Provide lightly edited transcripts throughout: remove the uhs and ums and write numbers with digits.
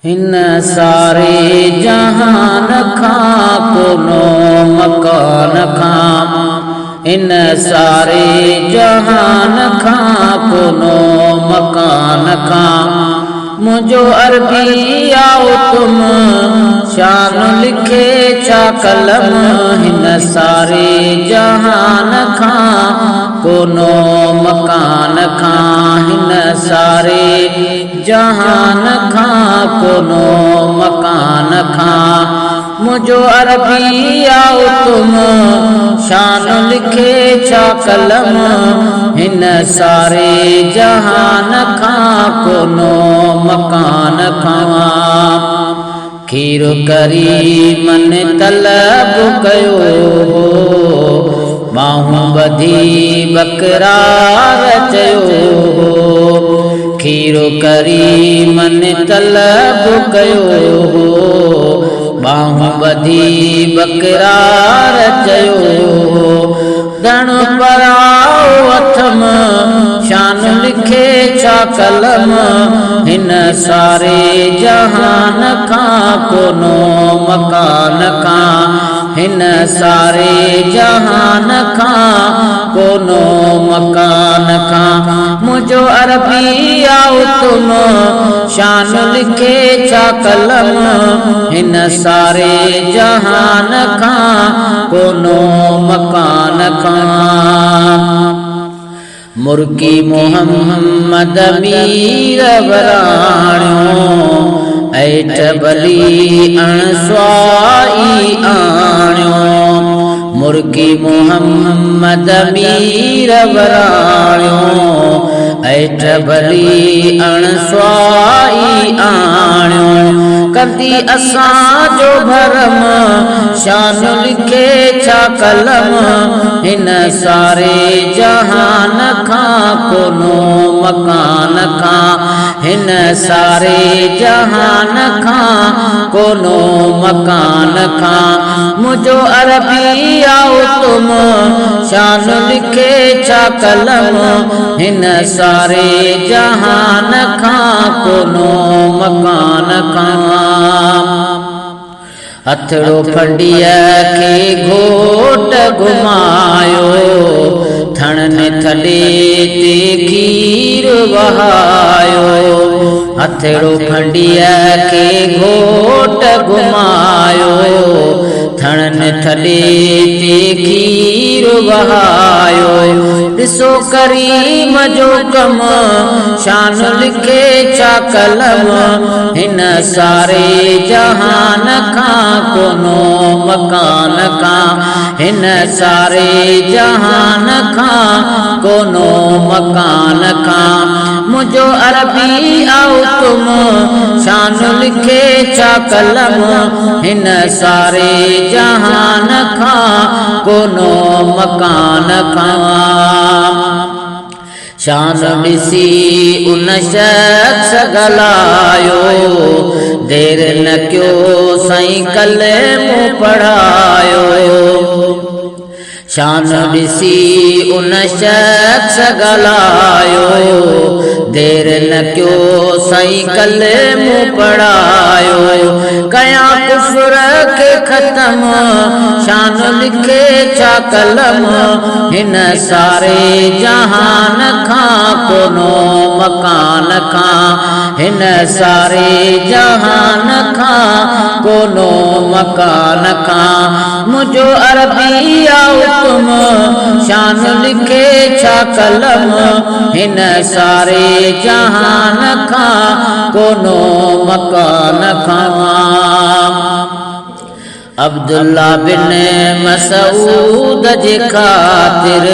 इन सारे जहान खां कोनो मकान खां, इन सारे जहान खां कोनो मकान खां। मुझो अरबी आओ तुम शान लिखे छा कलम, हिन सारे जहान खां कोनो मकान खां, हिन सारे जहान खां कोनो मकान खां। मुझो अरबी आओ तुम शान लिखे छा कलम, हिन सारे जहान खां कोनो मकान खां। खीर करीमन तलब कयो हो, बाहूं बधी बकरार चयो हो। खीर करीमन तलब कयो हो, बाहूं बधी बकरार चयो हो। दण पराओ अथम शान लिखे छा कलम, हिन सारे जहान खां कोनो मकान खां, हिन सारे जहान खां कोनो मकान खां। मुझो अरबी आओ तुम शान लिखे छा कलम, हिन सारे जहान खां कोनो मकान खां। मुर्गी मोहम्मद मीर वराणियो, ऐठ भली अणस्वाई आणियो। मुर्गी मोहम्मद मीर वराणियो, ऐठ भली अणस्वाई आणियो। कंदी असांजो भरम शान लिखे छा कलम, हिन सारे जहान खां कोनो मकान खां, हिन सारे जहान खां कोनो मकान खां। मुझो अरबी आओ तुम शान लिखे छा कलम, हिन सारे जहान खां कोनो मकान खां। हथड़ो फंडिया के घोट घुमायो, थणने थले ते खीर वहायो। हथड़ो फंडिया के घोट घुमायो, थणने थले ते खीर वहायो। ॾिसो करीम जो कम शान लिखे छा कलम, हिन सारे जहान खां कोनो मकान खां, हिन सारे जहान खां कोनो मकान खां। मुझो अरबी आओ तुम शान लिखे छा कलम, हिन सारे जहान खां कोनो मकान खां। शान ॾिसी उन शख्स गलायो, देर न क्यो साईं कलमो पढ़ायो। शान ॾिसी उन शख्स गलायो, देर न क्यो साईं कलमो पढ़ायो। कया कुफ्र के खत्म शान लिखे छा कलम, हिन सारे जहान खां कोनो मकान खां, हिन सारे जहान खां कोनो मकान खां। मुझो अरबी आओ तुम शान लिखे छा कलम, हिन सारे जहान खां कोनो मकान खां। अब्दुल्ला बिन मसूद जे खातिर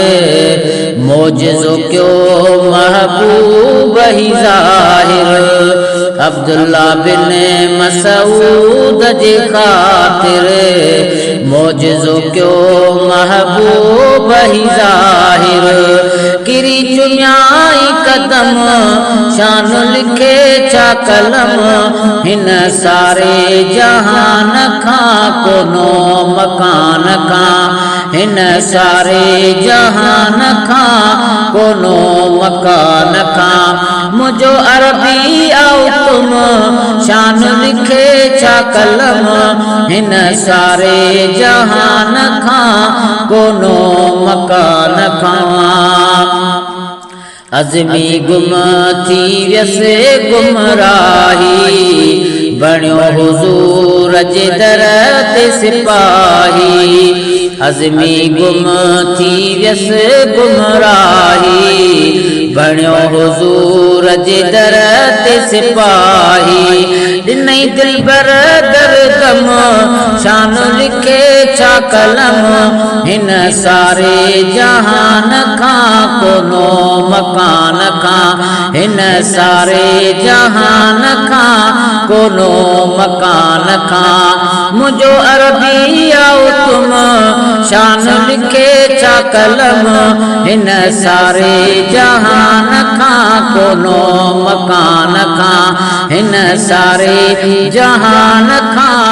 मोजज़ो क्यो महबूब ही ज़ाहिर। अब्दुल्ला बिन मसूद जे खातिर मोजज़ो क्यो महबूब ही ज़ाहिर। किरी चुम्याई कदम शान लिखे छा कलम, हिन सारे जहान खां कोनो मकान खां, हिन सारे जहान खां कोनो मकान खां। मुझो अरबी आओ तुम शान लिखे छा कलम हिन सारे जहान खां कोनो मकान खां अज़मी गुम थी व्यसे गुमराही बणियो हुज़ूर जे दर ते सिपाही अज़मी गुम थी व्यसे गुमराही बणियो हुज़ूर जे दर ते सिपाही ॾिनई दिलबर दरदम शान लिखे छा कलम हिन सारे जहान खां कोनो मकान खां हिन सारे जहान खां कोनो मकान खां मुझो अरबी आओ तुम शान लिखे छा कलम हिन सारे जहान खां कोनो मकान खां हिन सारे जहान खां